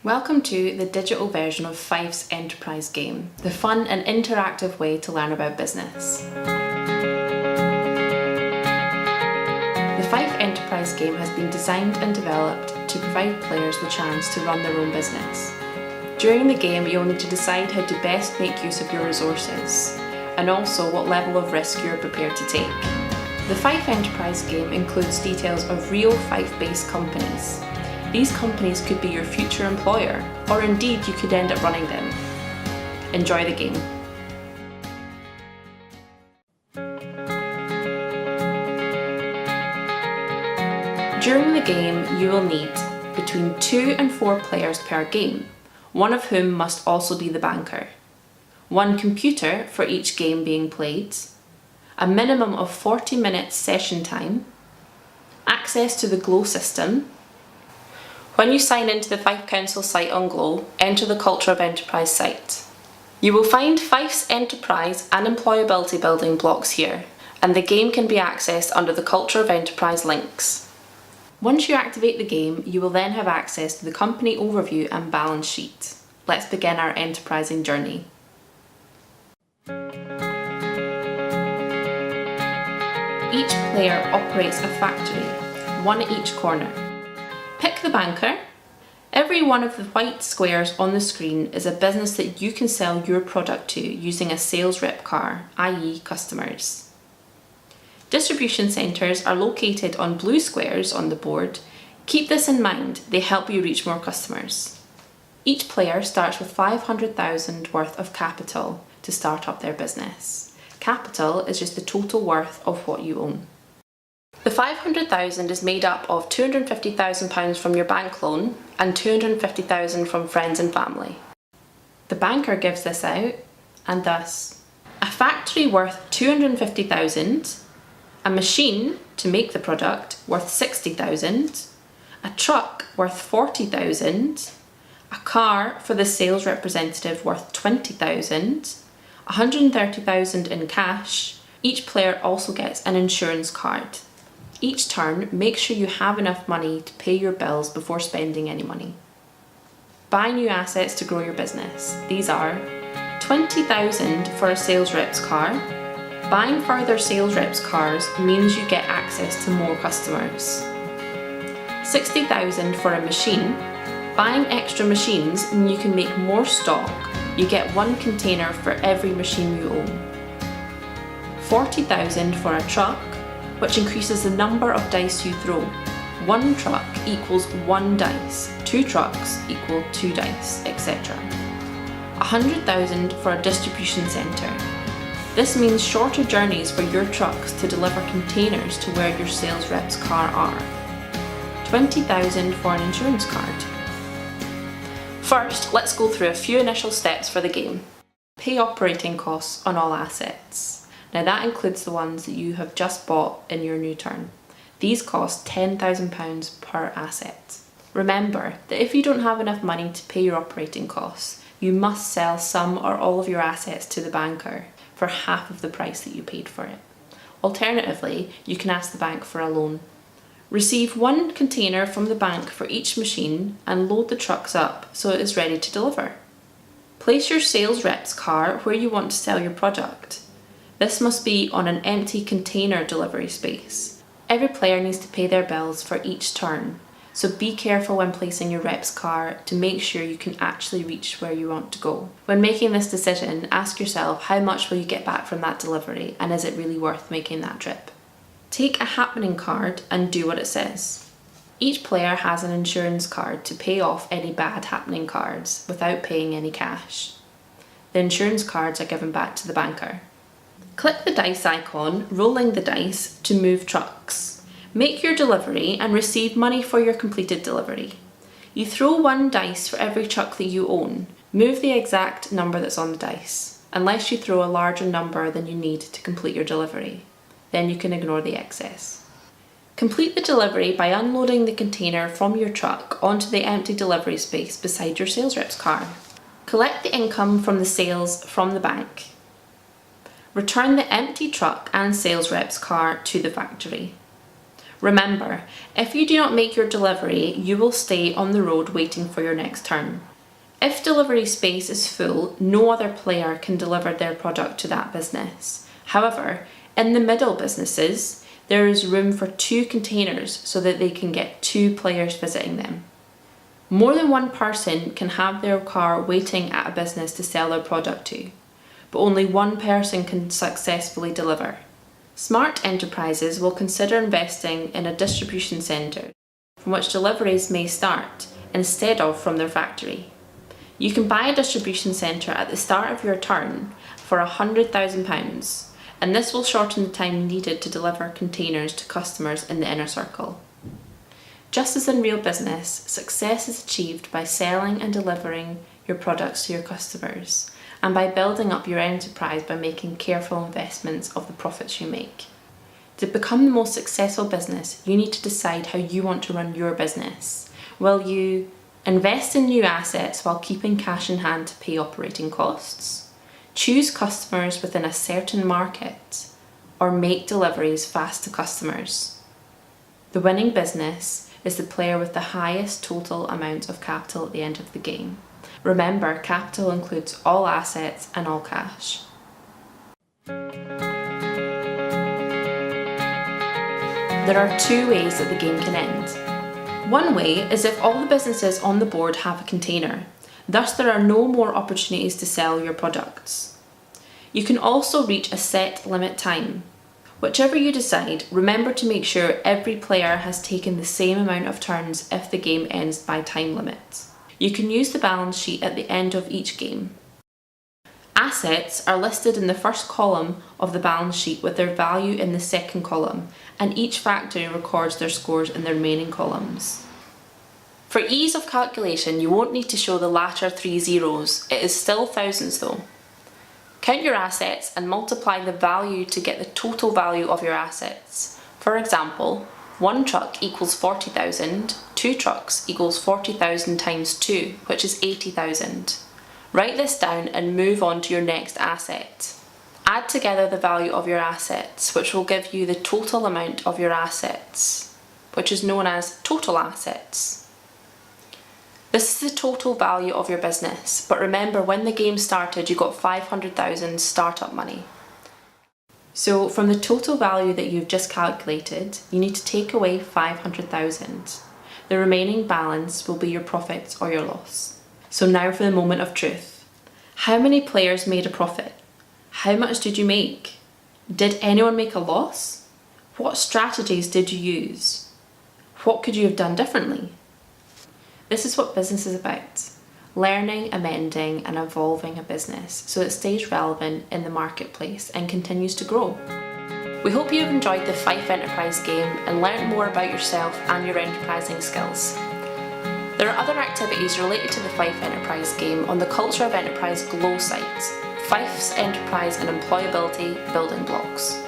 Welcome to the digital version of Fife's Enterprise game, the fun and interactive way to learn about business. The Fife Enterprise game has been designed and developed to provide players the chance to run their own business. During the game, you'll need to decide how to best make use of your resources, and also what level of risk you're prepared to take. The Fife Enterprise game includes details of real Fife-based companies. These companies could be your future employer, or indeed you could end up running them. Enjoy the game. During the game, you will need between 2 and 4 players per game, one of whom must also be the banker, 1 computer for each game being played, a minimum of 40 minutes session time, access to the Glow system. When you sign into the Fife Council site on Glow, enter the Culture of Enterprise site. You will find Fife's Enterprise and Employability building blocks here, and the game can be accessed under the Culture of Enterprise links. Once you activate the game, you will then have access to the company overview and balance sheet. Let's begin our enterprising journey. Each player operates a factory, one at each corner. Pick the banker. Every one of the white squares on the screen is a business that you can sell your product to using a sales rep car, i.e. customers. Distribution centres are located on blue squares on the board. Keep this in mind, they help you reach more customers. Each player starts with 500,000 worth of capital to start up their business. Capital is just the total worth of what you own. The 500,000 is made up of £250,000 from your bank loan and £250,000 from friends and family. The banker gives this out, and thus, a factory worth £250,000, a machine to make the product worth £60,000, a truck worth £40,000, a car for the sales representative worth £20,000, £130,000 in cash. Each player also gets an insurance card. Each turn, make sure you have enough money to pay your bills before spending any money. Buy new assets to grow your business. These are £20,000 for a sales rep's car. Buying further sales reps' cars means you get access to more customers. £60,000 for a machine. Buying extra machines means you can make more stock. You get 1 container for every machine you own. £40,000 for a truck, which increases the number of dice you throw. 1 truck equals 1 dice, 2 trucks equal 2 dice, etc. £100,000 for a distribution centre. This means shorter journeys for your trucks to deliver containers to where your sales rep's car are. £20,000 for an insurance card. First, let's go through a few initial steps for the game. Pay operating costs on all assets. Now that includes the ones that you have just bought in your new turn. These cost £10,000 per asset. Remember that if you don't have enough money to pay your operating costs, you must sell some or all of your assets to the banker for half of the price that you paid for it. Alternatively, you can ask the bank for a loan. Receive 1 container from the bank for each machine and load the trucks up so it is ready to deliver. Place your sales rep's car where you want to sell your product. This must be on an empty container delivery space. Every player needs to pay their bills for each turn, so be careful when placing your rep's car to make sure you can actually reach where you want to go. When making this decision, ask yourself how much will you get back from that delivery, and is it really worth making that trip? Take a happening card and do what it says. Each player has an insurance card to pay off any bad happening cards without paying any cash. The insurance cards are given back to the banker. Click the dice icon, rolling the dice, to move trucks. Make your delivery and receive money for your completed delivery. You throw 1 dice for every truck that you own. Move the exact number that's on the dice, unless you throw a larger number than you need to complete your delivery. Then you can ignore the excess. Complete the delivery by unloading the container from your truck onto the empty delivery space beside your sales rep's car. Collect the income from the sales from the bank. Return the empty truck and sales rep's car to the factory. Remember, if you do not make your delivery, you will stay on the road waiting for your next turn. If delivery space is full, no other player can deliver their product to that business. However, in the middle businesses, there is room for 2 containers so that they can get 2 players visiting them. More than one person can have their car waiting at a business to sell their product to, but only one person can successfully deliver. Smart enterprises will consider investing in a distribution centre from which deliveries may start instead of from their factory. You can buy a distribution centre at the start of your turn for £100,000, and this will shorten the time needed to deliver containers to customers in the inner circle. Just as in real business, success is achieved by selling and delivering your products to your customers, and by building up your enterprise by making careful investments of the profits you make. To become the most successful business, you need to decide how you want to run your business. Will you invest in new assets while keeping cash in hand to pay operating costs? Choose customers within a certain market, or make deliveries fast to customers? The winning business is the player with the highest total amount of capital at the end of the game. Remember, capital includes all assets and all cash. There are 2 ways that the game can end. One way is if all the businesses on the board have a container, thus there are no more opportunities to sell your products. You can also reach a set limit time. Whichever you decide, remember to make sure every player has taken the same amount of turns if the game ends by time limit. You can use the balance sheet at the end of each game. Assets are listed in the first column of the balance sheet with their value in the second column, and each factory records their scores in the remaining columns. For ease of calculation, you won't need to show the latter 3 zeros. It is still thousands though. Count your assets and multiply the value to get the total value of your assets. For example, 1 truck equals 40,000, 2 trucks equals 40,000 times 2, which is 80,000. Write this down and move on to your next asset. Add together the value of your assets, which will give you the total amount of your assets, which is known as total assets. This is the total value of your business, but remember when the game started you got 500,000 startup money. So from the total value that you've just calculated, you need to take away 500,000. The remaining balance will be your profits or your loss. So now for the moment of truth. How many players made a profit? How much did you make? Did anyone make a loss? What strategies did you use? What could you have done differently? This is what business is about. Learning, amending and evolving a business so it stays relevant in the marketplace and continues to grow. We hope you have enjoyed the Fife Enterprise game and learnt more about yourself and your enterprising skills. There are other activities related to the Fife Enterprise game on the Culture of Enterprise Glow site, Fife's Enterprise and Employability Building Blocks.